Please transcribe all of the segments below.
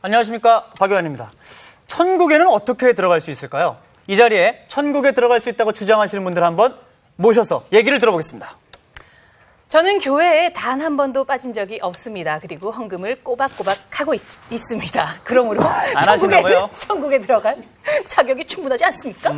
안녕하십니까, 박요한입니다. 천국에는 어떻게 들어갈 수 있을까요? 이 자리에 천국에 들어갈 수 있다고 주장하시는 분들 한번 모셔서 얘기를 들어보겠습니다. 저는 교회에 단 한 번도 빠진 적이 없습니다. 그리고 헌금을 꼬박꼬박 하고 있습니다. 그러므로 천국에 들어갈 자격이 충분하지 않습니까?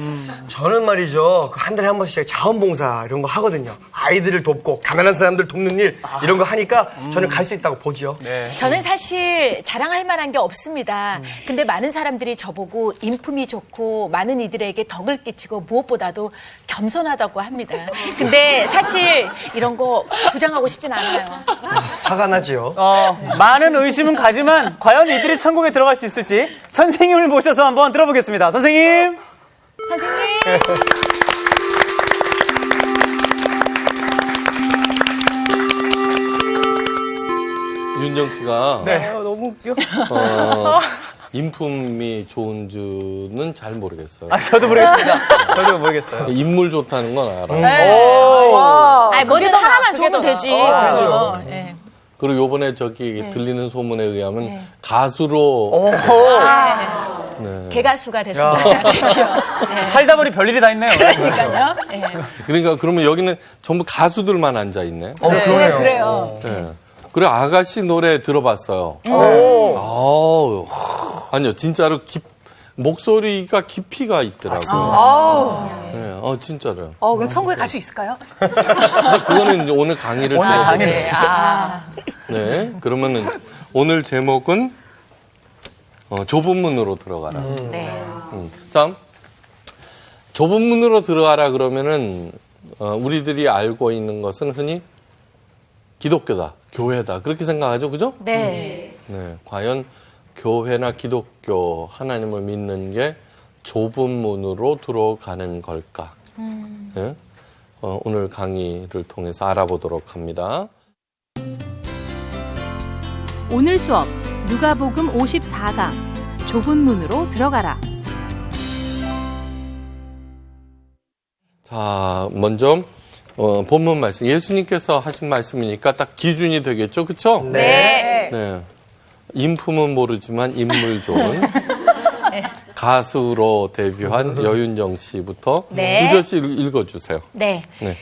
저는 말이죠. 한 달에 한 번씩 자원봉사 이런 거 하거든요. 아이들을 돕고 가난한 사람들 돕는 일 이런 거 하니까 저는 갈 수 있다고 보죠. 네. 저는 사실 자랑할 만한 게 없습니다. 근데 많은 사람들이 저보고 인품이 좋고 많은 이들에게 덕을 끼치고 무엇보다도 겸손하다고 합니다. 근데 사실 이런 거 부정하고 싶진 않아요. 화가 나지요. 많은 의심은 가지만 과연 이들이 천국에 들어갈 수 있을지 선생님을 모셔서 한번 들어보겠습니다. 선생님! 윤정 씨가 네. 너무 웃겨. 인품이 좋은 줄은 잘 모르겠어요. 저도 모르겠습니다. 저도 모르겠어요. 인물 좋다는 건 알아요. 아니, 뭐든 하나만 좋으면 되지. 그렇죠. 네. 그리고 요번에 들리는 소문에 의하면 가수로 개가수가 됐습니다. 드디어. 네. 살다 보니 별일이 다 있네요. 그러니까요. 네. 그러니까 그러면 여기는 전부 가수들만 앉아 있네. 그러네요. 그래요. 네. 그리고 아가씨 노래 들어봤어요. 아니요, 진짜로 목소리가 깊이가 있더라고요. 네, 진짜로요. 그럼 천국에 갈 수 있을까요? 근데 그거는 이제 오늘 강의를 들어보세요. 네, 그러면은 오늘 제목은 좁은 문으로 들어가라. 네. 다음, 좁은 문으로 들어가라 그러면은 우리들이 알고 있는 것은 흔히 기독교다, 교회다 그렇게 생각하죠, 그죠? 네. 네, 과연 교회나 기독교 하나님을 믿는 게 좁은 문으로 들어가는 걸까? 네? 오늘 강의를 통해서 알아보도록 합니다. 오늘 수업 누가복음 54강 좁은 문으로 들어가라. 자, 먼저 본문 말씀, 예수님께서 하신 말씀이니까 딱 기준이 되겠죠, 그렇죠? 네. 네. 인품은 모르지만 인물 좋은 가수로 데뷔한 여윤정 씨부터 네. 2절씩 읽어주세요. 네. 네.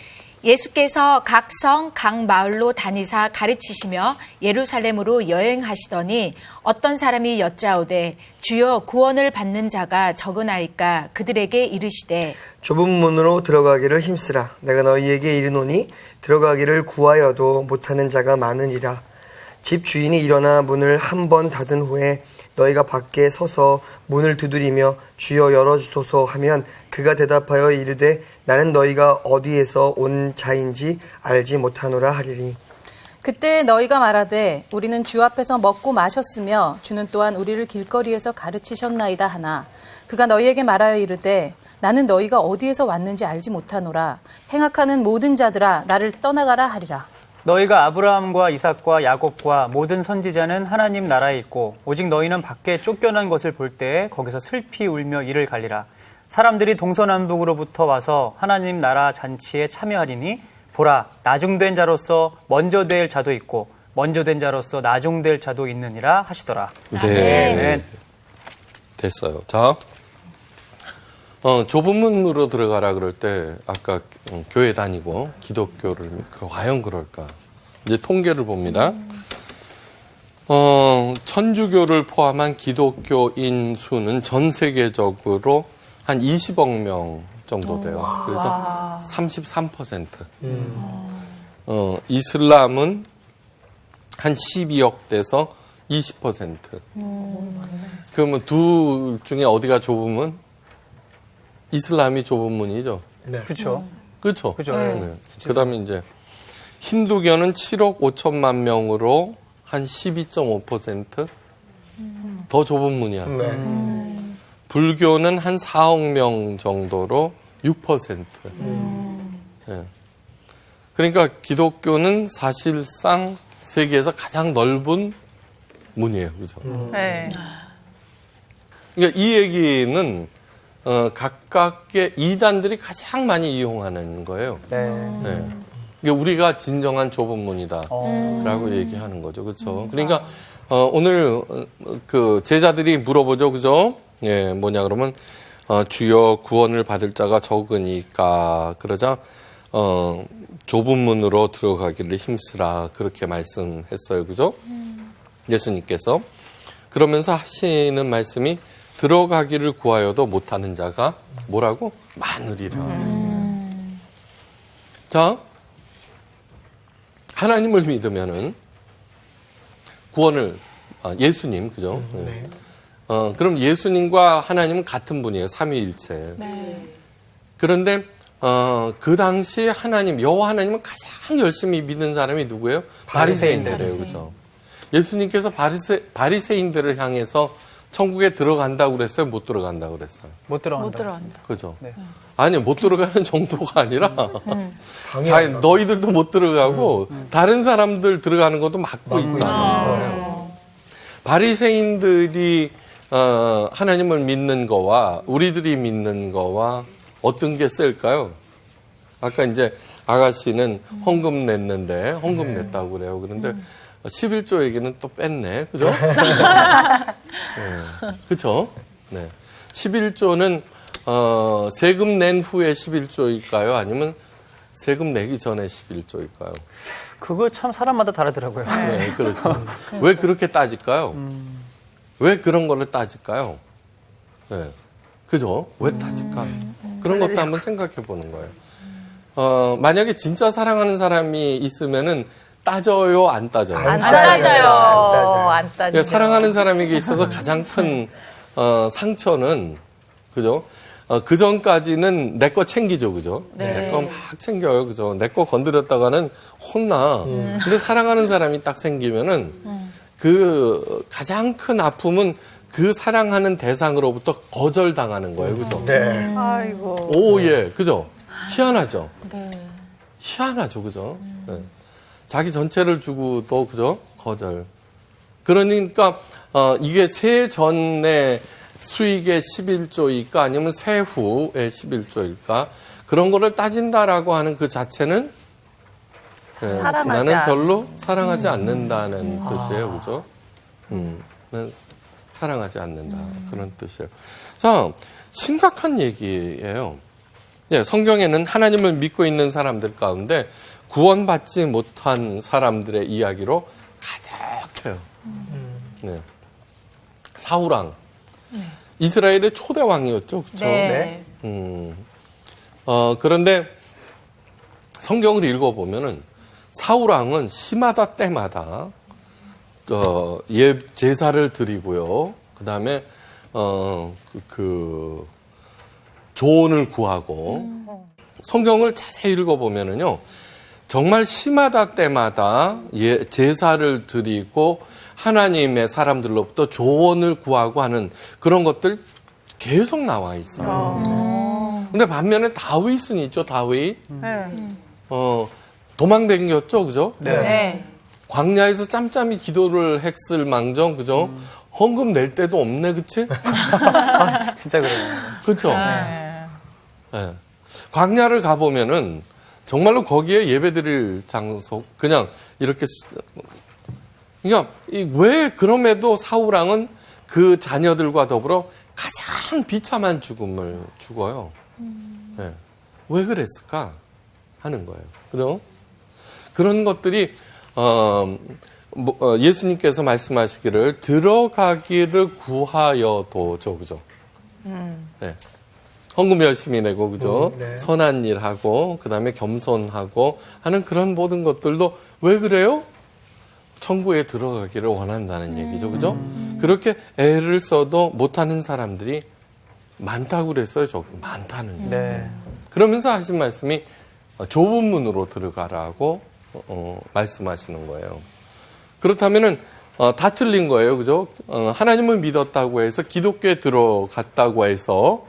예수께서 각 성, 각 마을로 다니사 가르치시며 예루살렘으로 여행하시더니 어떤 사람이 여짜오되 주여 구원을 받는 자가 적으나이까 그들에게 이르시되 좁은 문으로 들어가기를 힘쓰라. 내가 너희에게 이르노니 들어가기를 구하여도 못하는 자가 많으니라. 집 주인이 일어나 문을 한 번 닫은 후에 너희가 밖에 서서 문을 두드리며 주여 열어주소서 하면 그가 대답하여 이르되 나는 너희가 어디에서 온 자인지 알지 못하노라 하리니. 그때 너희가 말하되 우리는 주 앞에서 먹고 마셨으며 주는 또한 우리를 길거리에서 가르치셨나이다 하나 그가 너희에게 말하여 이르되 나는 너희가 어디에서 왔는지 알지 못하노라. 행악하는 모든 자들아 나를 떠나가라 하리라. 너희가 아브라함과 이삭과 야곱과 모든 선지자는 하나님 나라에 있고 오직 너희는 밖에 쫓겨난 것을 볼 때 거기서 슬피 울며 이를 갈리라. 사람들이 동서남북으로부터 와서 하나님 나라 잔치에 참여하리니 보라 나중된 자로서 먼저 될 자도 있고 먼저 된 자로서 나중될 자도 있느니라 하시더라. 네. 됐어요. 자, 좁은 문으로 들어가라 그럴 때 아까 교회 다니고 기독교를 과연 그럴까? 이제 통계를 봅니다. 천주교를 포함한 기독교인 수는 전 세계적으로 한 20억 명 정도 돼요. 그래서 33%. 이슬람은 한 12억 돼서 20%. 그러면 둘 중에 어디가 좁은 문? 이슬람이 좁은 문이죠. 네. 그렇죠. 그렇죠. 그죠. 네. 그다음에 이제 힌두교는 7억 5천만 명으로 한 12.5%. 더 좁은 문이야. 불교는 한 4억 명 정도로 6%. 네. 그러니까 기독교는 사실상 세계에서 가장 넓은 문이에요. 그죠? 네. 그러니까 이 얘기는 각각의 이단들이 가장 많이 이용하는 거예요. 네. 이게 우리가 진정한 좁은 문이다라고 얘기하는 거죠, 그렇죠? 그러니까 오늘 그 제자들이 물어보죠, 그죠? 예, 뭐냐 그러면 주여 구원을 받을 자가 적으니까 그러자 좁은 문으로 들어가기를 힘쓰라 그렇게 말씀했어요, 그죠? 예수님께서 그러면서 하시는 말씀이 들어가기를 구하여도 못하는 자가 뭐라고? 많으리라. 자, 하나님을 믿으면은 구원을 예수님 그죠? 네. 그럼 예수님과 하나님은 같은 분이에요. 삼위일체. 네. 그런데 그 당시 하나님 여호와 하나님은 가장 열심히 믿는 사람이 누구예요? 바리새인들이에요, 그죠? 예수님께서 바리새인들을 향해서 천국에 들어간다고 그랬어요? 못 들어간다고 그랬어요? 못 들어간다. 그죠? 네. 아니, 못 들어가는 정도가 아니라, 너희들도 못 들어가고, 다른 사람들 들어가는 것도 막고 있다는 거예요. 바리새인들이, 하나님을 믿는 거와, 우리들이 믿는 거와, 어떤 게 셀까요? 아까 이제 아가씨는 헌금 냈는데, 헌금 냈다고 그래요. 그런데, 11조 얘기는 또 뺐네. 그죠? 네. 그죠? 네. 11조는, 세금 낸 후에 11조일까요? 아니면 세금 내기 전에 11조일까요? 그거 참 사람마다 다르더라고요. 네, 그렇죠. 왜 그렇게 따질까요? 왜 그런 거를 따질까요? 네. 그죠? 왜 따질까? 그런 것도 한번 생각해 보는 거예요. 만약에 진짜 사랑하는 사람이 있으면은 따져요, 안 따져요? 안 따져요. 안 따져요. 그러니까 사랑하는 사람에게 있어서 가장 큰 상처는 그죠? 그 전까지는 내 거 챙기죠, 그죠? 네. 내 거 막 챙겨요, 그죠? 내 거 건드렸다가는 혼나. 근데 사랑하는 사람이 딱 생기면은 그 가장 큰 아픔은 그 사랑하는 대상으로부터 거절당하는 거예요, 그죠? 네. 아이고. 오, 예, 그죠? 희한하죠? 네. 희한하죠, 그죠? 네. 자기 전체를 주고도, 그죠? 거절. 그러니까, 이게 세전의 수익의 11조일까 아니면 세후의 11조일까 그런 거를 따진다라고 하는 그 자체는 나는 별로 사랑하지 않는다는 뜻이에요. 그죠? 나는 사랑하지 않는다. 그런 뜻이에요. 자, 심각한 얘기예요. 네, 성경에는 하나님을 믿고 있는 사람들 가운데 구원받지 못한 사람들의 이야기로 가득해요. 네. 사울왕. 이스라엘의 초대 왕이었죠. 그렇죠? 네. 그런데 성경을 읽어보면은 사울왕은 시마다 때마다 제사를 드리고요. 그 다음에 조언을 구하고 성경을 자세히 읽어보면은요. 정말 시마다 때마다 제사를 드리고 하나님의 사람들로부터 조언을 구하고 하는 그런 것들 계속 나와 있어요. 근데 반면에 다윗은 있죠, 다윗. 도망다녔죠, 그죠? 네. 광야에서 짬짬이 기도를 했을 망정, 그죠? 헌금 낼 데도 없네, 그치? 진짜 그래요. 그죠? 네. 광야를 가보면은 정말로 거기에 예배드릴 장소, 그냥 이렇게 그러니까 왜 그럼에도 사울왕은 그 자녀들과 더불어 가장 비참한 죽음을 죽어요. 네. 왜 그랬을까 하는 거예요. 그죠? 그런 것들이 예수님께서 말씀하시기를 들어가기를 구하여도죠, 그죠? 네. 헌금 열심히 내고, 그죠? 네. 선한 일 하고, 그 다음에 겸손하고 하는 그런 모든 것들도 왜 그래요? 천국에 들어가기를 원한다는 얘기죠. 그죠? 그렇게 애를 써도 못하는 사람들이 많다고 그랬어요. 많다는. 네. 그러면서 하신 말씀이 좁은 문으로 들어가라고 말씀하시는 거예요. 그렇다면은 다 틀린 거예요. 그죠? 하나님을 믿었다고 해서 기독교에 들어갔다고 해서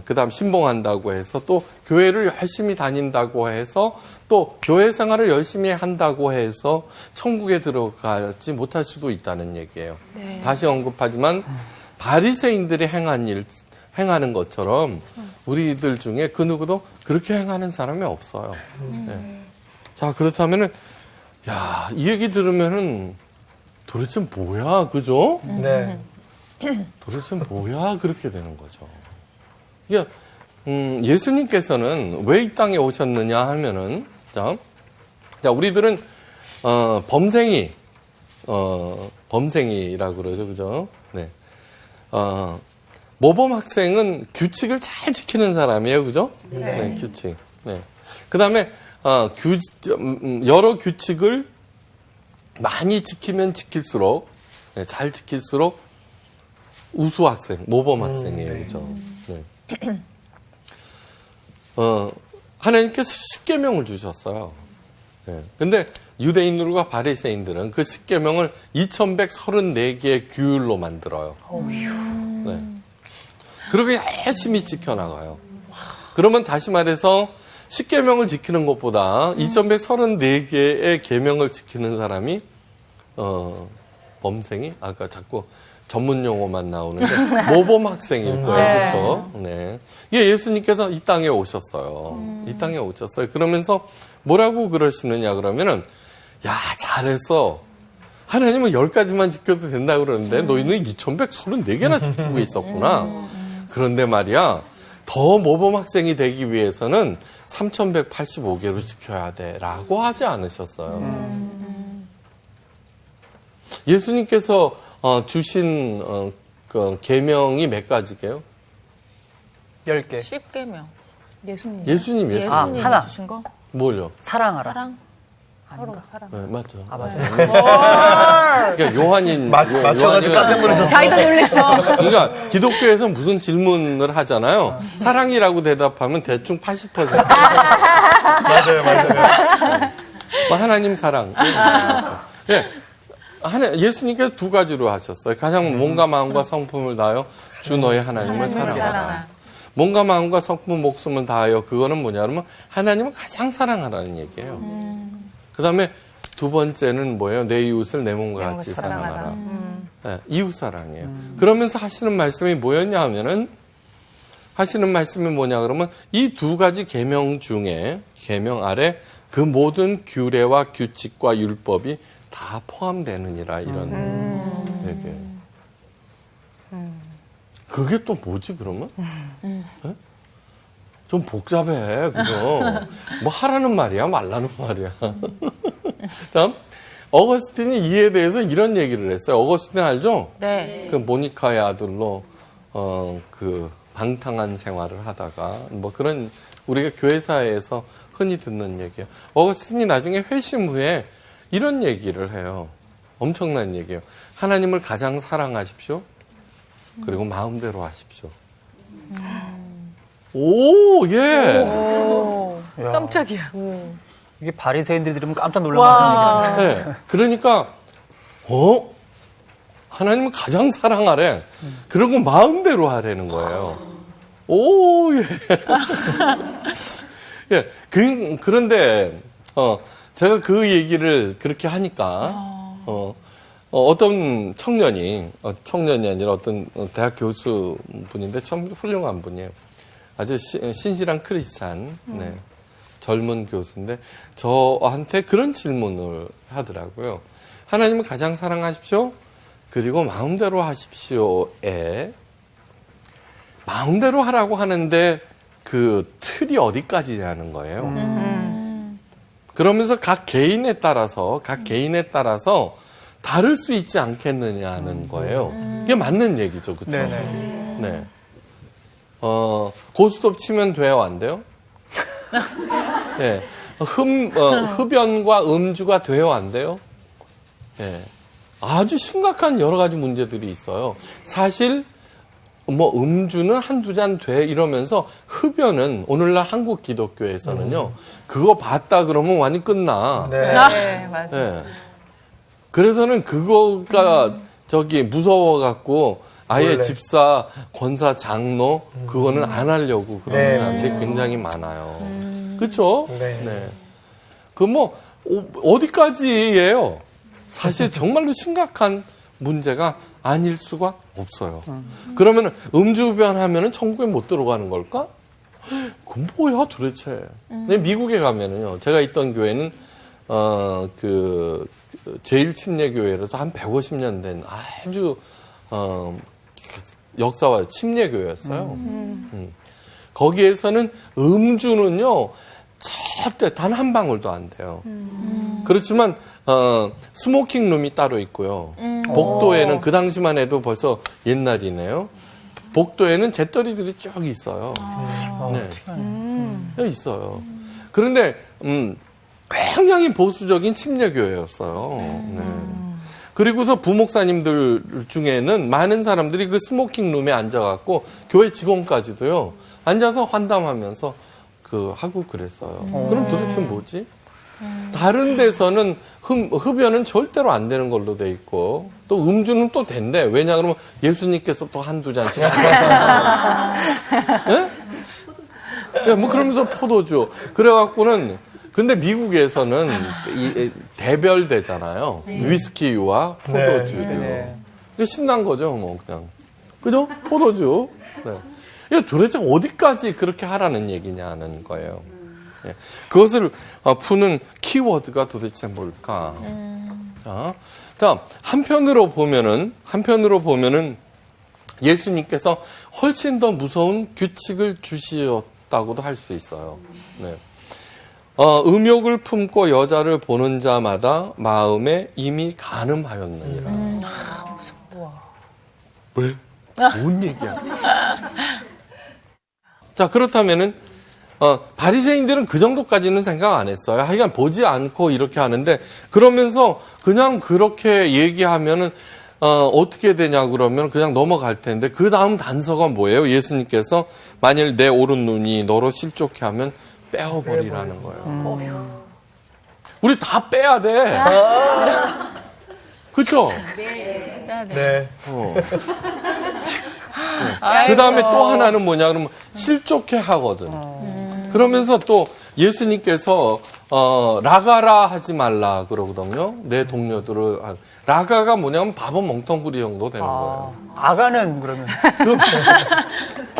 그 다음 신봉한다고 해서 또 교회를 열심히 다닌다고 해서 또 교회 생활을 열심히 한다고 해서 천국에 들어가지 못할 수도 있다는 얘기예요. 네. 다시 언급하지만 바리새인들이 행하는 것처럼 우리들 중에 그 누구도 그렇게 행하는 사람이 없어요. 네. 자, 그렇다면은 이 얘기 들으면은 도대체 뭐야, 그죠? 네. 도대체 뭐야, 그렇게 되는 거죠. 이게, 예수님께서는 왜 이 땅에 오셨느냐 하면은, 자, 우리들은, 범생이라고 그러죠, 그죠? 네. 모범 학생은 규칙을 잘 지키는 사람이에요, 그죠? 네, 규칙. 네. 그 다음에, 여러 규칙을 많이 지키면 지킬수록, 네, 잘 지킬수록 우수 학생, 모범 학생이에요, 그죠? 네. 하나님께서 십계명을 주셨어요. 네. 근데 유대인들과 바리새인들은 그 십계명을 2134개의 규율로 만들어요. 네. 그렇게 열심히 지켜나가요. 그러면 다시 말해서 십계명을 지키는 것보다 2134개의 계명을 지키는 사람이 범생이 아까 자꾸 전문 용어만 나오는데 모범 학생일 거예요. 그렇죠? 네. 이게 예수님께서 이 땅에 오셨어요. 이 땅에 오셨어요. 그러면서 뭐라고 그러시느냐 그러면은 야, 잘했어. 하나님은 10가지만 지켜도 된다고 그러는데 너희는 2134개나 지키고 있었구나. 그런데 말이야. 더 모범 학생이 되기 위해서는 3185개로 지켜야 돼. 라고 하지 않으셨어요. 예수님께서 주신 그 계명이 몇 가지게요? 10개. 10계명. 예수님이 하나. 주신 거? 뭘요? 사랑하라. 사랑. 서로 사랑. 네, 맞죠. 맞아요. 그러니까 요한인 맞춰가지고 깜짝 놀라셨어. 자기도 놀랬어. 그러니까 기독교에서 무슨 질문을 하잖아요. 사랑이라고 대답하면 대충 80%. 맞아요. 뭐 하나님 사랑. 예. 예수님께서 두 가지로 하셨어요. 가장 몸과 마음과 성품을 다하여 주 너의 하나님을 사랑하라. 몸과 마음과 성품, 목숨을 다하여 그거는 뭐냐 그러면 하나님을 가장 사랑하라는 얘기예요. 그 다음에 두 번째는 뭐예요? 내 이웃을 내 몸과 같이 사랑하라. 네, 이웃 사랑이에요. 그러면서 하시는 말씀이 뭐였냐 하면은 하시는 말씀이 뭐냐 그러면 이 두 가지 계명 중에 계명 아래 그 모든 규례와 규칙과 율법이 다 포함되느니라 이런 얘기예요. 그게 또 뭐지 그러면? 네? 좀 복잡해 그죠? 뭐 하라는 말이야 말라는 말이야. 다음 어거스틴이 이에 대해서 이런 얘기를 했어요. 어거스틴 알죠? 네. 그 모니카의 아들로 그 방탕한 생활을 하다가 뭐 그런 우리가 교회사에서 흔히 듣는 얘기예요. 어거스틴이 나중에 회심 후에 이런 얘기를 해요. 엄청난 얘기예요. 하나님을 가장 사랑하십시오. 그리고 마음대로 하십시오. 오, 예. 깜짝이야. 이게 바리새인들이 들으면 깜짝 놀라는 얘기예요. 네. 그러니까, 하나님은 가장 사랑하래. 그리고 마음대로 하라는 거예요. 오, 예. 예. 그런데, 제가 그 얘기를 그렇게 하니까, 어떤 청년이 아니라 어떤 대학 교수 분인데 참 훌륭한 분이에요. 아주 신실한 크리스찬, 네. 젊은 교수인데 저한테 그런 질문을 하더라고요. 하나님을 가장 사랑하십시오. 그리고 마음대로 하십시오에 마음대로 하라고 하는데 그 틀이 어디까지냐는 거예요. 그러면서 각 개인에 따라서 다를 수 있지 않겠느냐는 거예요. 이게 맞는 얘기죠, 그렇죠? 네. 고스톱 치면 돼요, 안 돼요? 네. 흡연과 음주가 돼요, 안 돼요? 네. 아주 심각한 여러 가지 문제들이 있어요. 사실 뭐 음주는 한두 잔 돼 이러면서 흡연은 오늘날 한국 기독교에서는요. 그거 봤다 그러면 완전 끝나. 네. 네, 맞아요. 네. 그래서는 그거가 무서워갖고 아예 원래. 집사, 권사, 장로 그거는 안 하려고 그러는 네. 사람들이 굉장히 많아요. 그렇죠? 네. 그 뭐 어디까지예요? 사실 정말로 심각한 문제가 아닐 수가 없어요. 그러면 음주흡연하면은 천국에 못 들어가는 걸까? 그건 뭐야 도대체? 근데 미국에 가면은요. 제가 있던 교회는 제일 침례교회라서 한 150년 된 아주 역사와 침례교회였어요. 거기에서는 음주는요 절대 단 한 방울도 안 돼요. 그렇지만 스모킹 rum이 따로 있고요. 복도에는 그 당시만 해도 벌써 옛날이네요. 복도에는 재떨이들이 쭉 있어요. 네. 있어요. 그런데 굉장히 보수적인 침례교회였어요. 네. 그리고서 부목사님들 중에는 많은 사람들이 그 스모킹 룸에 앉아갖고 교회 직원까지도요 앉아서 환담하면서 하고 그랬어요. 그럼 도대체 뭐지? 다른 데서는 흡연은 절대로 안 되는 걸로 돼 있고 또 음주는 또 된대. 왜냐 그러면 예수님께서 또 한두 잔씩 예? 뭐 그러면서 포도주. 그래갖고는 근데 미국에서는 대별되잖아요. 위스키와 포도주. 이게 신난 거죠, 뭐 그냥. 그죠? 포도주. 네. 이게 도대체 어디까지 그렇게 하라는 얘기냐는 거예요. 예. 그것을 푸는 키워드가 도대체 뭘까? 다음 한편으로 보면은 예수님께서 훨씬 더 무서운 규칙을 주시었다고도 할 수 있어요. 네. 음욕을 품고 여자를 보는 자마다 마음에 이미 간음하였느니라. 무서워. 왜? 뭔 얘기야? 자, 그렇다면은 바리새인들은 그 정도까지는 생각 안 했어요. 하여간 보지 않고 이렇게 하는데 그러면서 그냥 그렇게 얘기하면은 어떻게 되냐 그러면 그냥 넘어갈 텐데 그 다음 단서가 뭐예요? 예수님께서 만일 내 오른 눈이 너로 실족해 하면 빼어버리라는 거예요. 우리 다 빼야 돼. 그렇죠? 네. 그 다음에 또 하나는 뭐냐 그러면 실족해 하거든. 그러면서 또 예수님께서 라가라 하지 말라 그러거든요. 내 동료들을 라가가 뭐냐면 바보 멍텅구리 정도 되는 거예요. 아가는 그러면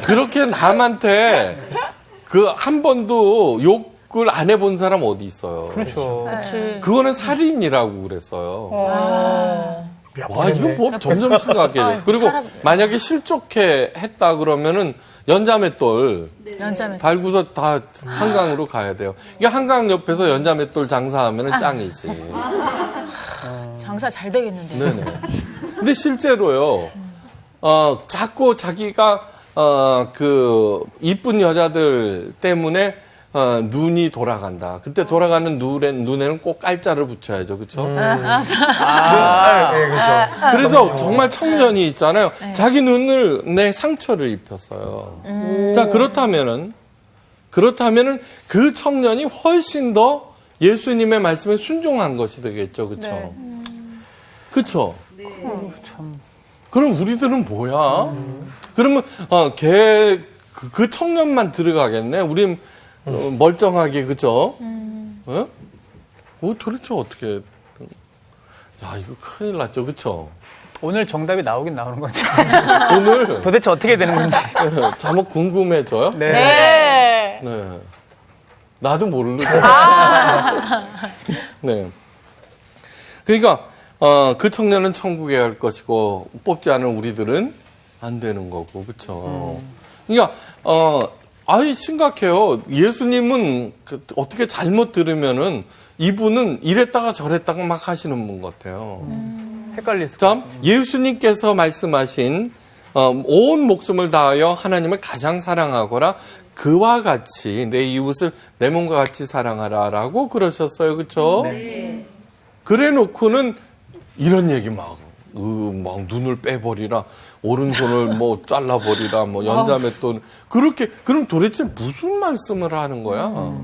그렇게 남한테 한 번도 욕을 안 해본 사람 어디 있어요? 그렇죠. 그거는 살인이라고 그랬어요. 와, 이거 뭐 점점 심각해. 그리고 만약에 실족해 했다 그러면은 연자맷돌 달고서 다 한강으로 가야 돼요. 이게 한강 옆에서 연자맷돌 장사하면은 짱이지. 장사 잘 되겠는데. 네네. 근데 실제로요, 자꾸 자기가, 이쁜 여자들 때문에, 눈이 돌아간다. 그때 돌아가는 눈에는 꼭 깔자를 붙여야죠. 그쵸? 네, 그렇죠. 그래서 정말 청년이 있잖아요. 자기 눈을 내 상처를 입혔어요. 자, 그렇다면은 그 청년이 훨씬 더 예수님의 말씀에 순종한 것이 되겠죠. 그쵸? 그쵸? 그럼 우리들은 뭐야? 그러면, 그 청년만 들어가겠네? 우린 멀쩡하게, 그죠? 도대체 어떻게. 야, 이거 큰일 났죠, 그쵸? 오늘 정답이 나오긴 나오는 거죠. 오늘. 도대체 어떻게 되는 건지. 자목 궁금해져요? 네. 네. 나도 모르겠어. 네. 그러니까, 그 청년은 천국에 갈 것이고, 뽑지 않은 우리들은 안 되는 거고, 그쵸? 그러니까, 아이, 심각해요. 예수님은 어떻게 잘못 들으면은 이분은 이랬다가 저랬다가 막 하시는 분 같아요. 헷갈릴 수 자, 예수님께서 말씀하신 온 목숨을 다하여 하나님을 가장 사랑하거라 그와 같이 내 이웃을 내 몸과 같이 사랑하라라고 그러셨어요. 그렇죠? 네. 그래 놓고는 이런 얘기 막 눈을 빼버리라, 오른손을 뭐 잘라버리라, 뭐 연자맷돌 그렇게. 그럼 도대체 무슨 말씀을 하는 거야?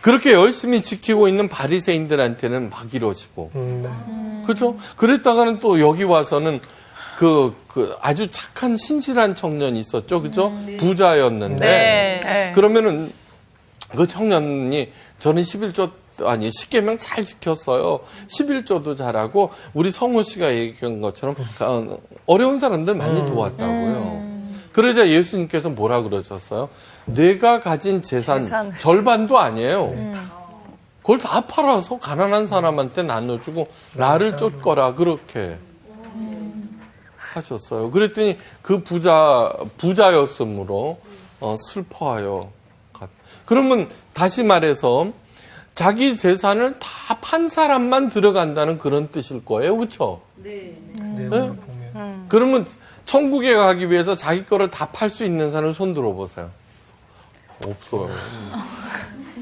그렇게 열심히 지키고 있는 바리새인들한테는 막 이러시고, 그렇죠? 그랬다가는 또 여기 와서는 그 아주 착한 신실한 청년이 있었죠, 그렇죠? 부자였는데, 그러면은 그 청년이 저는 10계명 잘 지켰어요. 11조도 잘하고 우리 성호 씨가 얘기한 것처럼 어려운 사람들 많이 도왔다고요. 그러자 예수님께서 뭐라 그러셨어요? 내가 가진 재산 절반도 아니에요. 그걸 다 팔아서 가난한 사람한테 나눠주고 나를 쫓거라 그렇게 하셨어요. 그랬더니 그 부자였으므로 슬퍼하여 갔. 그러면 다시 말해서 자기 재산을 다 판 사람만 들어간다는 그런 뜻일 거예요. 그렇죠? 네. 그러면 천국에 가기 위해서 자기 거를 다 팔 수 있는 사람을 손 들어보세요. 없어요.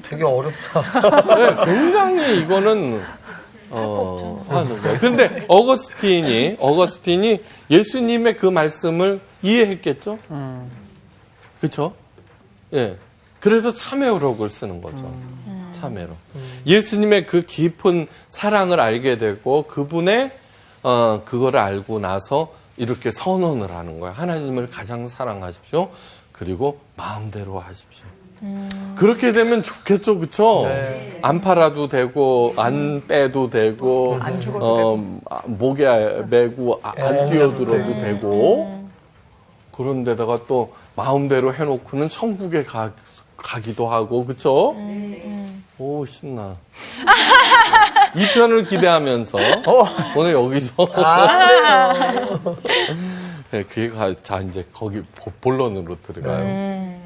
되게 어렵다. 네, 굉장히 이거는 하는 거예요. 근데 어거스틴이 예수님의 그 말씀을 이해했겠죠? 그렇죠? 예. 그래서 참회록을 쓰는 거죠. 참회록. 예수님의 그 깊은 사랑을 알게 되고 그분의 그거를 알고 나서 이렇게 선언을 하는 거예요. 하나님을 가장 사랑하십시오. 그리고 마음대로 하십시오. 그렇게 되면 좋겠죠, 그렇죠? 네. 안 팔아도 되고, 안 빼도 되고, 안 죽어도 되고. 목에 메고 안 뛰어들어도 되고, 그런데다가 또 마음대로 해놓고는 천국에 가기도 하고, 그렇죠? 오, 신나. 2편을 기대하면서 오늘 여기서 네, 그게 자 이제 거기 본론으로 들어가요. 네.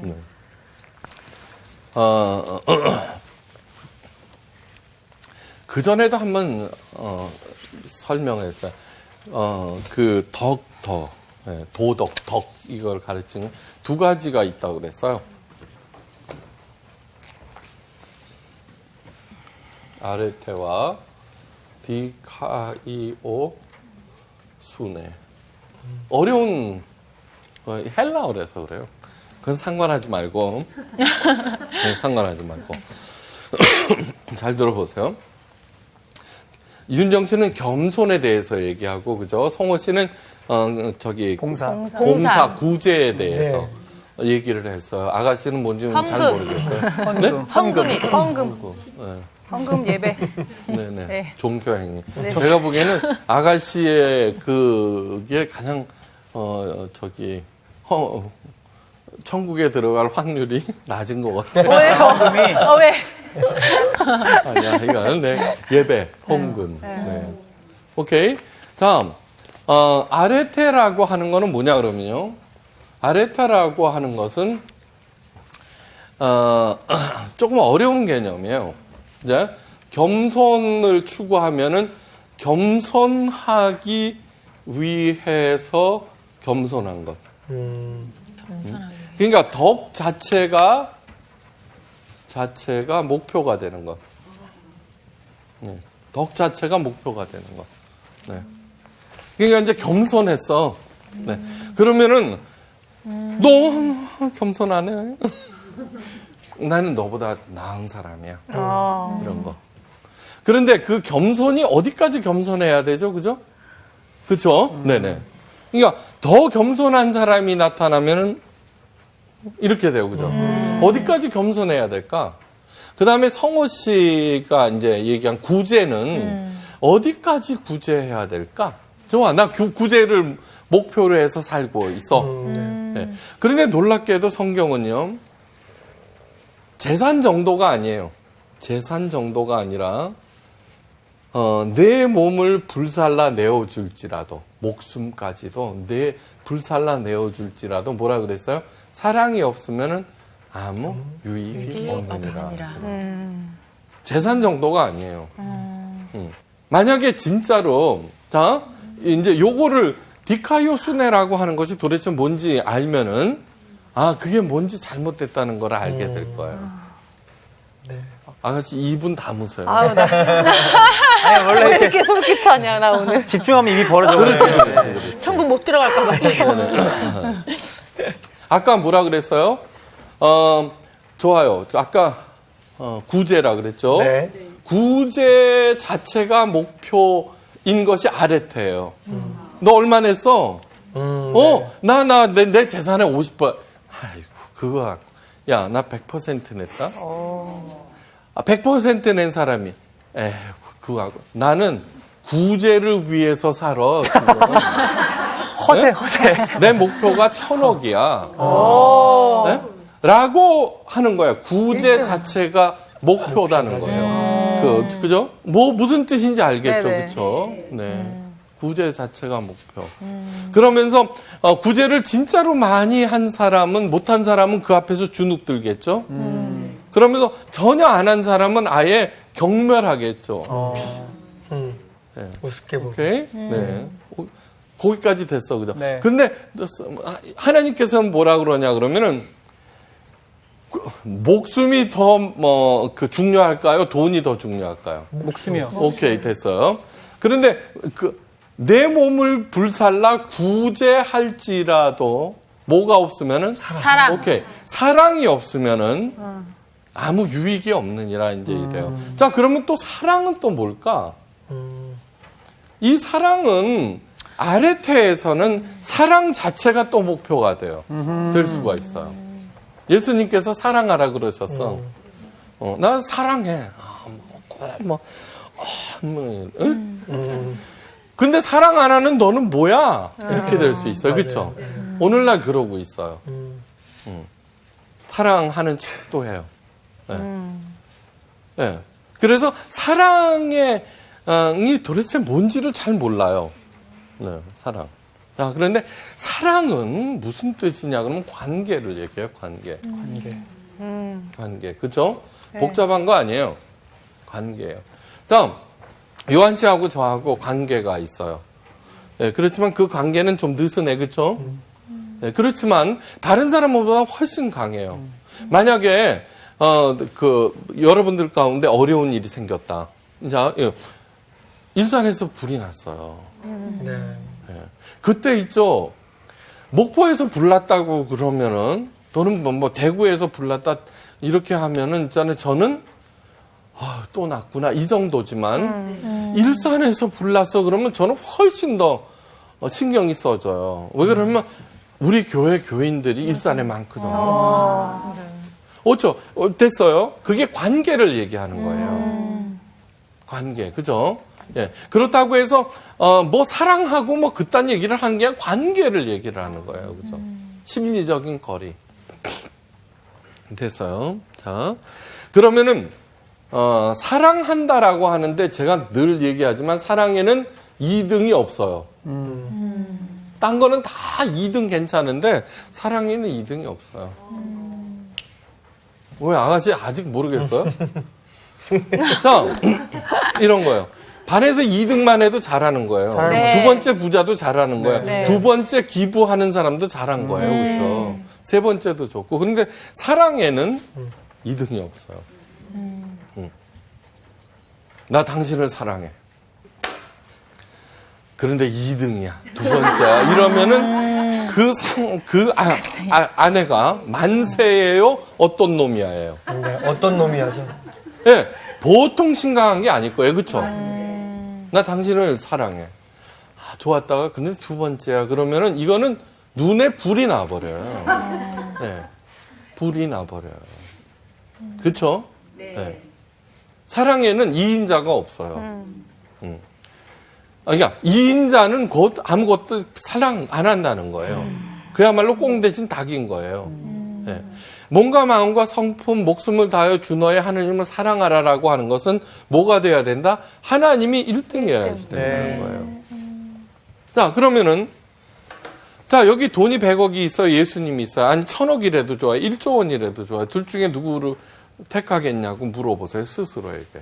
그 전에도 한번 설명했어요. 그 도덕, 덕 이걸 가르치는 두 가지가 있다고 그랬어요. 아레테와 디카이오 수네. 어려운 헬라어라서 그래요. 그건 상관하지 말고 잘 들어보세요. 윤정 씨는 겸손에 대해서 얘기하고 그죠? 송호 씨는 봉사 구제에 대해서 얘기를 했어요. 아가씨는 뭔지는 잘 모르겠어요. 헌금. 네? 헌금. 네. 헌금 예배. 네네. 네. 종교행위. 제가 보기에는 아가씨의 그게 가장 천국에 들어갈 확률이 낮은 것 같아요. 왜요? 왜? 아니야, 이건 예배, 헌금. 네. 오케이. 다음 아레테라고 하는 거는 뭐냐 그러면요. 아레테라고 하는 것은 조금 어려운 개념이에요. 이제 겸손을 추구하면은 겸손하기 위해서 겸손한 것. 그러니까 덕 자체가 목표가 되는 것. 네. 덕 자체가 목표가 되는 것. 네. 그러니까 이제 겸손했어. 네. 그러면은 너 겸손하네. 나는 너보다 나은 사람이야. 이런 거. 그런데 그 겸손이 어디까지 겸손해야 되죠? 그죠? 그쵸? 네네. 그러니까 더 겸손한 사람이 나타나면은 이렇게 돼요. 그죠? 어디까지 겸손해야 될까? 그 다음에 성호 씨가 이제 얘기한 구제는 어디까지 구제해야 될까? 좋아. 나 구제를 목표로 해서 살고 있어. 네. 그런데 놀랍게도 성경은요, 재산 정도가 아니에요. 재산 정도가 아니라, 내 몸을 불살라 내어줄지라도, 목숨까지도 내 불살라 내어줄지라도 뭐라 그랬어요? 사랑이 없으면은 아무 유익이 없느니라. 재산 정도가 아니에요. 만약에 진짜로, 자, 이제 요거를 디카이오수네라고 하는 것이 도대체 뭔지 알면은, 그게 뭔지 잘못됐다는 걸 알게 될 거예요. 네. 아가씨 입은 다무세요. 아니, 왜 원래 이렇게 이렇게 솔깃하냐, 나 오늘. 집중하면 입이 벌어져. 그렇지. 천국 못 들어갈까봐 지금. 아까 뭐라 그랬어요? 좋아요. 아까 구제라 그랬죠? 네. 구제 자체가 목표인 것이 아레테예요. 너 얼마 냈어? 네. 내 재산의 50%. 아이고, 그거 갖고. 야, 나 100% 냈다? 100% 낸 사람이. 에휴, 그거 갖고. 나는 구제를 위해서 살아. 허세. 내 목표가 1,000억이야. 네? 라고 하는 거야. 구제 자체가 목표라는 거예요. 그죠? 무슨 뜻인지 알겠죠, 네네. 그쵸? 네. 구제 자체가 목표. 그러면서 구제를 진짜로 많이 한 사람은, 못한 사람은 그 앞에서 주눅 들겠죠? 그러면서 전혀 안 한 사람은 아예 경멸하겠죠. 네. 우습게 보고. 오케이? 네. 거기까지 됐어, 그죠? 네. 근데 하나님께서는 뭐라 그러냐 그러면은 목숨이 더 중요할까요? 돈이 더 중요할까요? 목숨이요. 오케이, 됐어요. 그런데 내 몸을 불살라 구제할지라도 뭐가 없으면은 사랑. 오케이. 사랑이 없으면은 아무 유익이 없느니라 이제 이래요. 자, 그러면 또 사랑은 또 뭘까? 이 사랑은 아레테에서는 사랑 자체가 또 목표가 돼요. 될 수가 있어요. 예수님께서 사랑하라 그러셨어. 나 사랑해. 근데 사랑 안 하는 너는 뭐야? 이렇게 될 수 있어요. 그렇죠? 오늘날 그러고 있어요. 사랑하는 책도 해요. 네. 네. 그래서 사랑이 도대체 뭔지를 잘 몰라요. 네, 사랑. 자, 그런데 사랑은 무슨 뜻이냐 그러면 관계를 얘기해요. 관계. 관계. 그죠? 복잡한 거 아니에요. 관계예요. 다음, 요한 씨하고 저하고 관계가 있어요. 네, 그렇지만 그 관계는 좀 느슨해. 그렇죠? 네, 그렇지만 다른 사람보다 훨씬 강해요. 만약에 여러분들 가운데 어려운 일이 생겼다. 자, 일산에서 불이 났어요. 네. 그때 있죠. 목포에서 불났다고 그러면은, 또는 뭐 대구에서 불났다 이렇게 하면은 있잖아요. 저는 또 났구나 이 정도지만 일산에서 불났어 그러면 저는 훨씬 더 신경이 써져요. 왜 그러면 우리 교회 교인들이 일산에 많거든요. 어쩌 됐어요? 그게 관계를 얘기하는 거예요. 관계, 그죠? 예. 그렇다고 해서, 사랑하고 그딴 얘기를 하는 게 아니라 관계를 얘기를 하는 거예요. 그죠? 심리적인 거리. 됐어요. 자. 그러면은, 사랑한다라고 하는데 제가 늘 얘기하지만 사랑에는 2등이 없어요. 딴 거는 다 2등 괜찮은데 사랑에는 2등이 없어요. 왜 아가씨 아직 모르겠어요? 자, 이런 거예요. 반에서 2등만 해도 잘하는 거예요. 네. 두 번째 부자도 잘하는 거예요. 네. 두 번째 기부하는 사람도 잘한 거예요. 그렇죠? 세 번째도 좋고. 근데 사랑에는 2등이 없어요. 나 당신을 사랑해. 그런데 2등이야. 두 번째야. 이러면은 아내가 만세예요? 어떤 놈이야예요? 네. 어떤 놈이야죠? 예, 보통 심각한 게 아닐 거예요. 그쵸? 나 당신을 사랑해. 좋았다가, 근데 두 번째야. 그러면은 이거는 눈에 불이 나버려요. 예, 불이 나버려요. 그쵸? 네. 사랑에는 2인자가 없어요. 그러니까 2인자는 곧 아무것도 사랑 안 한다는 거예요. 그야말로 꽁 대신 닭인 거예요. 네. 몸과 마음과 성품, 목숨을 다하여 주 너의 하나님을 사랑하라라고 하는 것은 뭐가 돼야 된다? 하나님이 1등이어야지 된다는 거예요. 자, 그러면은 자, 여기 돈이 100억이 있어요. 예수님이 있어요. 아니 1000억이라도 좋아요. 1조 원이라도 좋아요. 둘 중에 누구를 택하겠냐고 물어보세요. 스스로에게.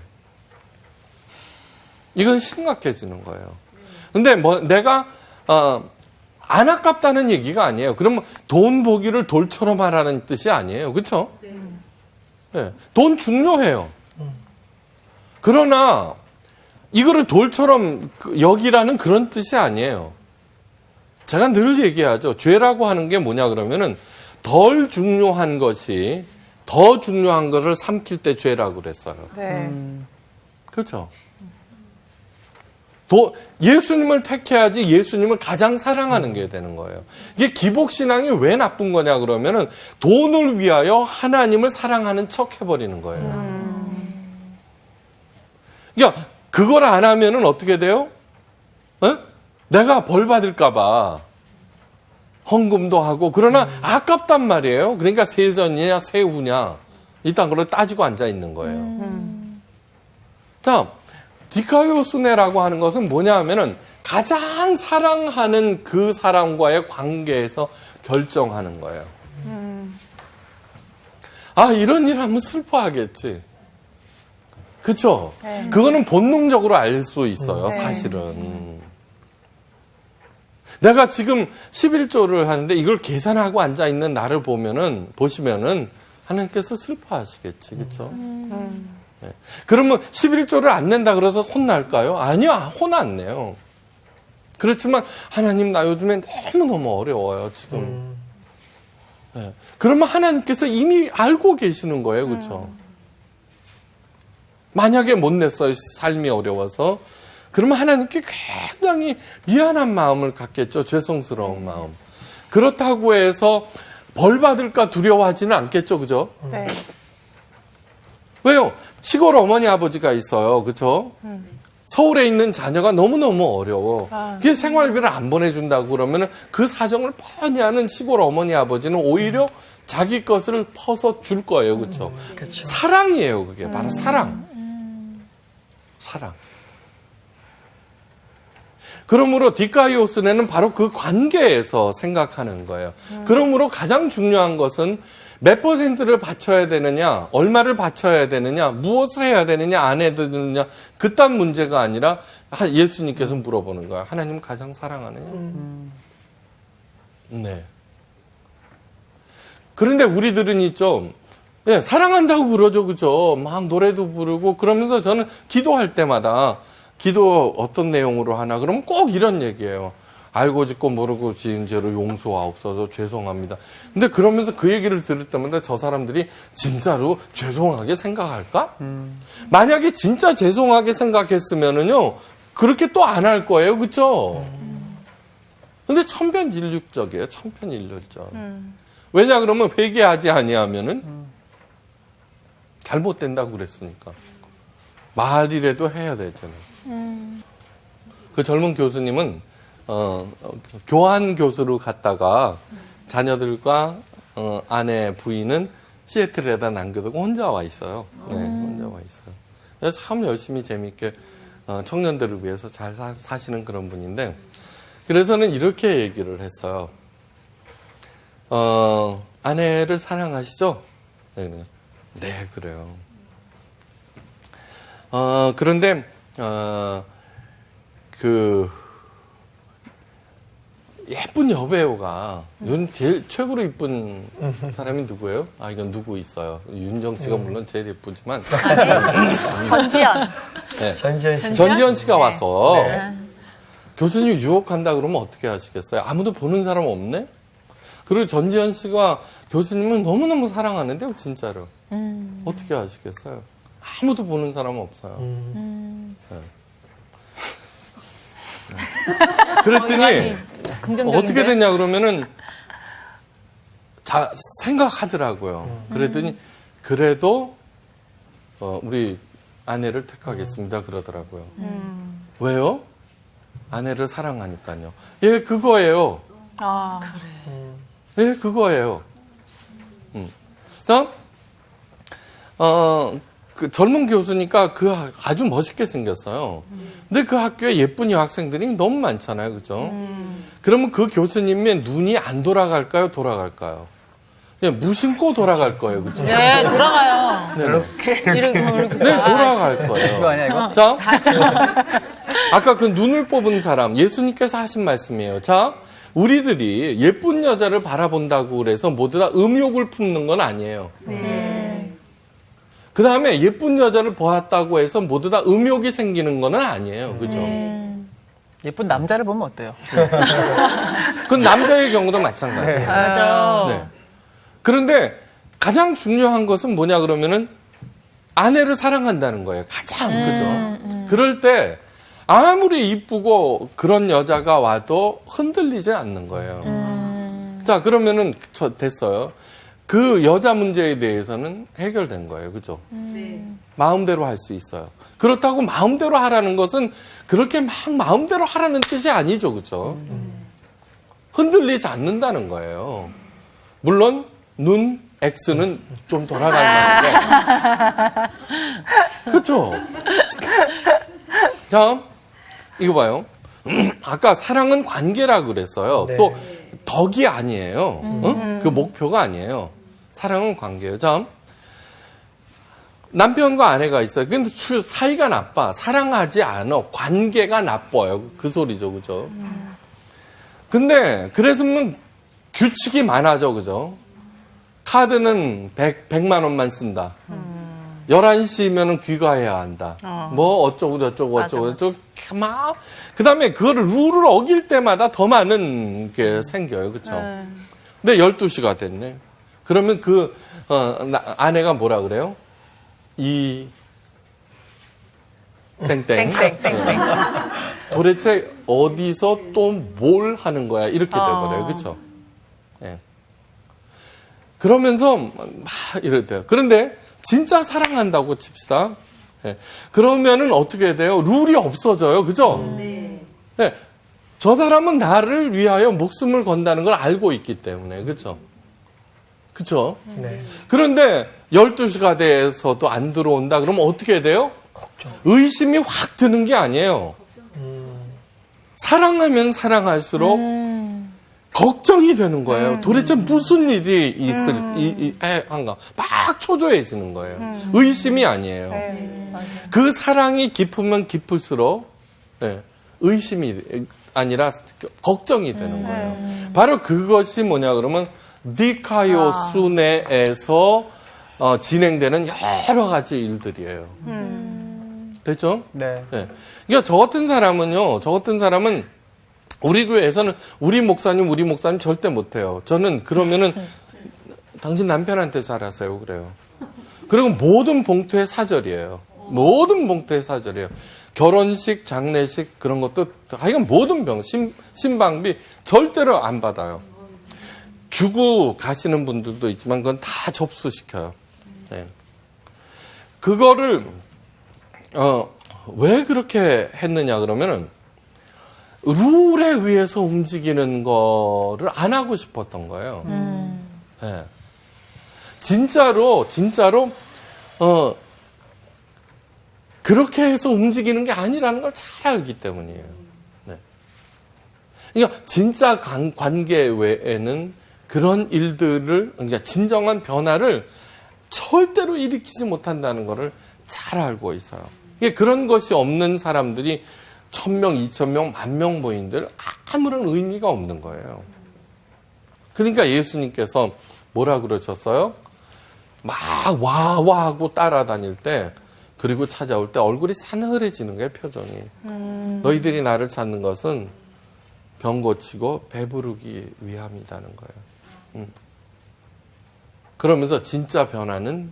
이건 심각해지는 거예요. 근데 내가 안 아깝다는 얘기가 아니에요. 그러면 돈 보기를 돌처럼 하라는 뜻이 아니에요. 그렇죠? 네. 돈 중요해요. 그러나 이거를 돌처럼 여기라는 그런 뜻이 아니에요. 제가 늘 얘기하죠. 죄라고 하는 게 뭐냐 그러면은 덜 중요한 것이 더 중요한 것을 삼킬 때 죄라고 그랬어요. 네. 그렇죠? 예수님을 택해야지 예수님을 가장 사랑하는 게 되는 거예요. 이게 기복신앙이 왜 나쁜 거냐 그러면은 돈을 위하여 하나님을 사랑하는 척 해버리는 거예요. 그러니까 그걸 안 하면은 어떻게 돼요? 내가 벌 받을까봐 헌금도 하고 그러나 아깝단 말이에요. 그러니까 세전이냐 세후냐 이딴 걸로 따지고 앉아 있는 거예요. 자, 디카요스네라고 하는 것은 뭐냐 하면은 가장 사랑하는 그 사람과의 관계에서 결정하는 거예요. 아, 이런 일 하면 슬퍼하겠지. 그쵸? 네. 그거는 본능적으로 알 수 있어요, 사실은. 내가 지금 11조를 하는데 이걸 계산하고 앉아있는 나를 보시면은 하나님께서 슬퍼하시겠지. 그쵸? 네. 그러면 11조를 안 낸다 그래서 혼날까요? 아니요, 혼 안 내요. 그렇지만 하나님 나 요즘에 너무너무 어려워요, 지금. 네. 그러면 하나님께서 이미 알고 계시는 거예요. 그렇죠? 만약에 못 냈어요. 삶이 어려워서. 그러면 하나님께 굉장히 미안한 마음을 갖겠죠. 죄송스러운 마음. 그렇다고 해서 벌 받을까 두려워하지는 않겠죠. 그죠? 네. 왜요? 시골 어머니 아버지가 있어요. 그렇죠? 서울에 있는 자녀가 너무너무 어려워. 그게 생활비를 안 보내준다고 그러면 그 사정을 뻔히 아는 시골 어머니 아버지는 오히려 자기 것을 퍼서 줄 거예요. 그렇죠? 사랑이에요. 그게 바로 사랑. 사랑. 그러므로 디카이오스네는 바로 그 관계에서 생각하는 거예요. 그러므로 가장 중요한 것은 몇 퍼센트를 바쳐야 되느냐, 얼마를 바쳐야 되느냐, 무엇을 해야 되느냐, 안 해야 되느냐, 그딴 문제가 아니라 예수님께서 물어보는 거예요. 하나님 가장 사랑하느냐? 네. 그런데 우리들은 좀 사랑한다고 그러죠, 그죠? 막 노래도 부르고 그러면서 저는 기도할 때마다 기도 어떤 내용으로 하나 그러면 꼭 이런 얘기예요. 알고 짓고 모르고 지은 죄를 용서하옵소서 죄송합니다. 근데 그러면서 그 얘기를 들을 때마다 저 사람들이 진짜로 죄송하게 생각할까? 만약에 진짜 죄송하게 생각했으면은요, 그렇게 또 안 할 거예요. 그쵸? 근데 천편일률적이에요. 천편일률적. 왜냐 그러면 회개하지 아니하면은 잘못된다고 그랬으니까. 말이라도 해야 되잖아요. 그 젊은 교수님은 교환 교수로 갔다가 자녀들과 아내 부인은 시애틀에다 남겨두고 혼자 와 있어요. 네, 혼자 와 있어요. 그래서 참 열심히 재미있게 청년들을 위해서 잘 사시는 그런 분인데, 그래서는 이렇게 얘기를 했어요. 아내를 사랑하시죠? 네, 그래요. 그런데 예쁜 여배우가 요즘 제일 최고로 이쁜 사람이 누구예요? 아, 이건 누구 있어요? 윤정 씨가 물론 제일 예쁘지만. 전지현. 네. 전지현 씨. 전지현 씨가 와서 교수님 유혹한다 그러면 어떻게 하시겠어요? 아무도 보는 사람 없네? 그리고 전지현 씨가 교수님은 너무너무 사랑하는데, 진짜로. 어떻게 하시겠어요? 아무도 보는 사람 없어요. 네. 그랬더니 어떻게 됐냐 그러면은 생각하더라고요. 그랬더니 그래도 우리 아내를 택하겠습니다 그러더라고요. 왜요? 아내를 사랑하니까요. 예, 그거예요. 아, 예, 그거예요. 자, 그 젊은 교수니까 아주 멋있게 생겼어요. 근데 그 학교에 예쁜 여학생들이 너무 많잖아요. 그죠? 그러면 그 교수님의 눈이 안 돌아갈까요? 돌아갈까요? 그냥 무심코 돌아갈 거예요. 그죠? 네, 돌아가요. 네, 돌아갈 거예요. 이거 아니야, 이거? 자, 아까 그 눈을 뽑은 사람, 예수님께서 하신 말씀이에요. 자, 우리들이 예쁜 여자를 바라본다고 그래서 모두 다 음욕을 품는 건 아니에요. 그 다음에 예쁜 여자를 보았다고 해서 모두 다 음욕이 생기는 건 아니에요. 그죠? 예쁜 남자를 보면 어때요? 그건 남자의 경우도 마찬가지예요. 맞아. 네. 그런데 가장 중요한 것은 뭐냐 그러면은 아내를 사랑한다는 거예요. 가장. 그죠? 그럴 때 아무리 이쁘고 그런 여자가 와도 흔들리지 않는 거예요. 자, 그러면은 됐어요. 그 여자 문제에 대해서는 해결된 거예요. 그죠? 마음대로 할 수 있어요. 그렇다고 마음대로 하라는 것은 그렇게 막 마음대로 하라는 뜻이 아니죠. 그죠? 흔들리지 않는다는 거예요. 물론 눈 X는 좀 돌아가는 건데. 그렇죠? 자, 이거 봐요. 아까 사랑은 관계라 그랬어요. 네. 또 덕이 아니에요. 어? 그 목표가 아니에요. 사랑은 관계예요. 자, 남편과 아내가 있어요. 근데 사이가 나빠. 사랑하지 않아. 관계가 나빠요. 그 소리죠. 그죠? 근데 그래서면 규칙이 많아져. 그죠? 카드는 100만 원만 쓴다. 11시면은 귀가해야 한다. 뭐 어쩌고 저쩌고 막 그다음에 그거를 룰을 어길 때마다 더 많은 게 생겨요. 그렇죠? 근데 12시가 됐네. 그러면 아내가 뭐라 그래요? 땡땡. 도대체 어디서 또 뭘 하는 거야? 이렇게 돼버려요. 그렇죠? 예. 그러면서 막 이러대요. 그런데 진짜 사랑한다고 칩시다. 예. 그러면은 어떻게 돼요? 룰이 없어져요. 그죠? 네. 저 사람은 나를 위하여 목숨을 건다는 걸 알고 있기 때문에. 그죠? 그쵸? 네. 그런데 12시가 돼서도 안 들어온다. 그러면 어떻게 돼요? 의심이 확 드는 게 아니에요. 사랑하면 사랑할수록 걱정이 되는 거예요. 도대체 무슨 일이 한가. 막 초조해지는 거예요. 의심이 아니에요. 그 사랑이 깊으면 깊을수록 의심이 아니라 걱정이 되는 거예요. 바로 그것이 뭐냐 그러면 디카요수네에서 진행되는 여러 가지 일들이에요. 됐죠? 네. 그러니까 저 같은 사람은 우리 교회에서는 우리 목사님 절대 못해요. 저는 그러면은 당신 남편한테 잘하세요 그래요. 그리고 모든 봉투의 사절이에요. 모든 봉투의 사절이에요. 결혼식, 장례식 그런 것도 하여간 모든 신방비 절대로 안 받아요. 주고 가시는 분들도 있지만 그건 다 접수시켜요. 네. 그거를 왜 그렇게 했느냐 그러면은 룰에 의해서 움직이는 거를 안 하고 싶었던 거예요. 네. 진짜로 그렇게 해서 움직이는 게 아니라는 걸 잘 알기 때문이에요. 네. 그러니까 진짜 관계 외에는 그런 일들을, 그러니까 진정한 변화를 절대로 일으키지 못한다는 것을 잘 알고 있어요. 그런 것이 없는 사람들이 1000명, 2000명, 10,000명 모인들 아무런 의미가 없는 거예요. 그러니까 예수님께서 뭐라 그러셨어요? 막 와하고 따라다닐 때 그리고 찾아올 때 얼굴이 싸늘해지는 거예요, 표정이. 너희들이 나를 찾는 것은 병 고치고 배부르기 위함이라는 거예요. 그러면서 진짜 변화는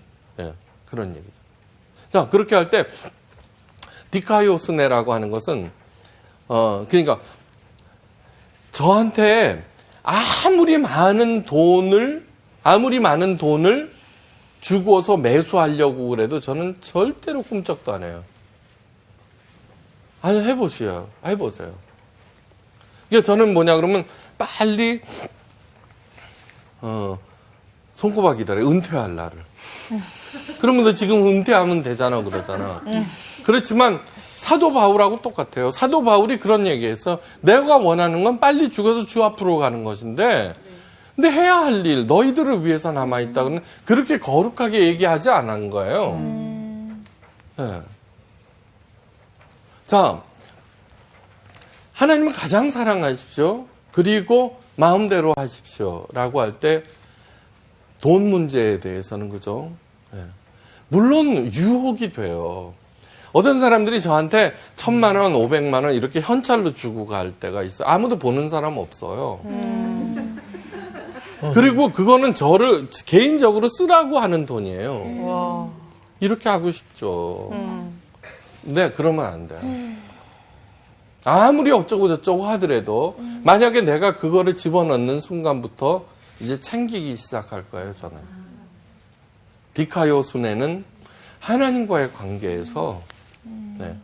그런 얘기죠. 자, 그렇게 할 때 디카요스네라고 하는 것은 그러니까 저한테 아무리 많은 돈을 주고서 매수하려고 그래도 저는 절대로 꿈쩍도 안 해요. 아니, 해보세요. 그러니까 저는 뭐냐 그러면 빨리 손꼽아 기다려. 은퇴할 날을. 그러면 너 지금 은퇴하면 되잖아 그러잖아. 그렇지만 사도 바울하고 똑같아요. 사도 바울이 그런 얘기해서 내가 원하는 건 빨리 죽어서 주 앞으로 가는 것인데 근데 해야 할 일, 너희들을 위해서 남아있다. 그러면 그렇게 거룩하게 얘기하지 않은 거예요. 네. 자, 하나님을 가장 사랑하십시오. 그리고 마음대로 하십시오. 라고 할 때 돈 문제에 대해서는 그죠? 네. 물론 유혹이 돼요. 어떤 사람들이 저한테 1,000만 원, 500만 원 이렇게 현찰로 주고 갈 때가 있어요. 아무도 보는 사람 없어요. 그리고 그거는 저를 개인적으로 쓰라고 하는 돈이에요. 이렇게 하고 싶죠. 네, 그러면 안 돼요. 아무리 어쩌고 저쩌고 하더라도 만약에 내가 그거를 집어넣는 순간부터 이제 챙기기 시작할 거예요, 저는. 디카요순에는 하나님과의 관계에서 네.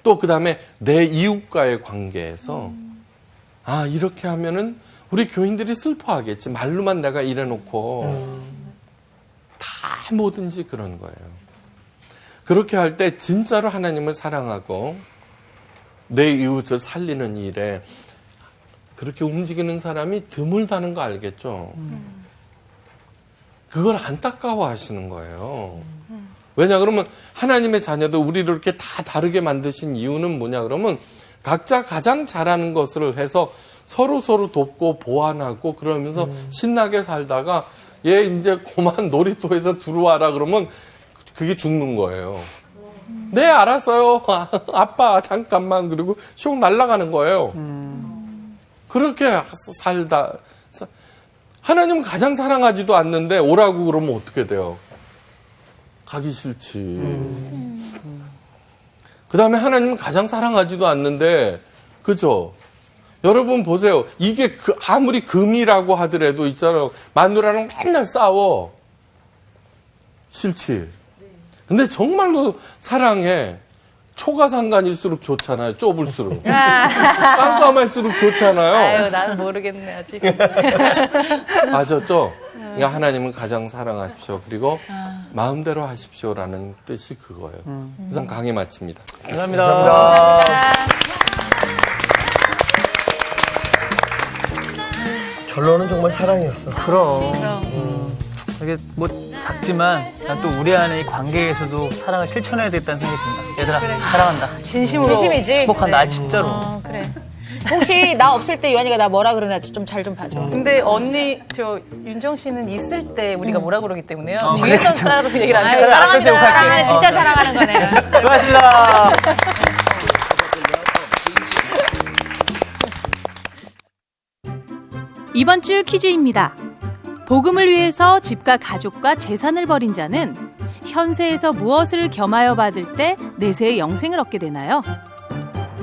또 그 다음에 내 이웃과의 관계에서 이렇게 하면은 우리 교인들이 슬퍼하겠지. 말로만 내가 이래놓고 다 뭐든지 그런 거예요. 그렇게 할 때 진짜로 하나님을 사랑하고 내 이웃을 살리는 일에 그렇게 움직이는 사람이 드물다는 거 알겠죠? 그걸 안타까워 하시는 거예요. 왜냐 그러면 하나님의 자녀도 우리를 이렇게 다 다르게 만드신 이유는 뭐냐 그러면 각자 가장 잘하는 것을 해서 서로 돕고 보완하고 그러면서 신나게 살다가 얘 이제 그만 놀이터에서 들어와라 그러면 그게 죽는 거예요. 네, 알았어요. 아빠 잠깐만. 그리고 슉 날아가는 거예요. 그렇게 살다 하나님은 가장 사랑하지도 않는데 오라고 그러면 어떻게 돼요? 가기 싫지. 그 다음에 하나님은 가장 사랑하지도 않는데, 그죠? 여러분 보세요. 이게 아무리 금이라고 하더라도 있잖아요. 마누라랑 맨날 싸워. 싫지. 근데 정말로 사랑해. 초가 상관일수록 좋잖아요. 좁을수록. 깜깜할수록 좋잖아요. 아유, 나는 모르겠네, 아직. 아셨죠? 그러니까 하나님은 가장 사랑하십시오. 그리고 마음대로 하십시오라는 뜻이 그거예요. 이상 강의 마칩니다. 감사합니다. 결론은 정말 사랑이었어. 그럼. 이게 뭐 작지만 난 또 우리 안의 이 관계에서도 사랑을 실천해야 되겠다는 생각이 든다. 얘들아, 사랑한다. 진심으로. 진심이지? 행복한다. 아, 진짜로. 그래. 혹시 나 없을 때 유한이가 나 뭐라 그러나 좀 잘 좀 봐줘. 근데 언니, 윤정 씨는 있을 때 우리가 뭐라 그러기 때문에요. 그래, 뒤에선 그쵸. 따로 얘기를 안 아유, 해요. 앞에서 욕할게. 사랑하는 진짜 사랑하는 거네. 수고하셨습니다. 이번 주 퀴즈입니다. 복음을 위해서 집과 가족과 재산을 버린 자는 현세에서 무엇을 겸하여 받을 때 내세의 영생을 얻게 되나요?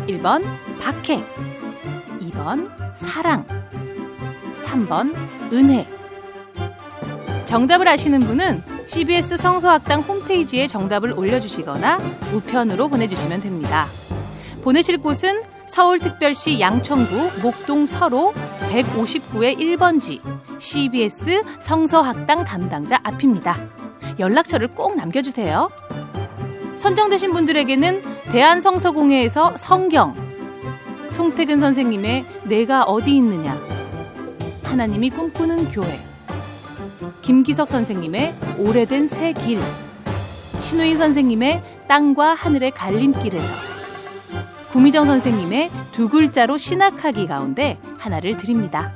1번 박해, 2번 사랑, 3번 은혜. 정답을 아시는 분은 CBS 성서학당 홈페이지에 정답을 올려주시거나 우편으로 보내주시면 됩니다. 보내실 곳은 서울특별시 양천구 목동 서로 159의 1번지 CBS 성서학당 담당자 앞입니다. 연락처를 꼭 남겨주세요. 선정되신 분들에게는 대한성서공회에서 성경, 송태근 선생님의 내가 어디 있느냐, 하나님이 꿈꾸는 교회, 김기석 선생님의 오래된 새 길, 신우인 선생님의 땅과 하늘의 갈림길에서, 구미정 선생님의 두 글자로 신학하기 가운데 하나를 드립니다.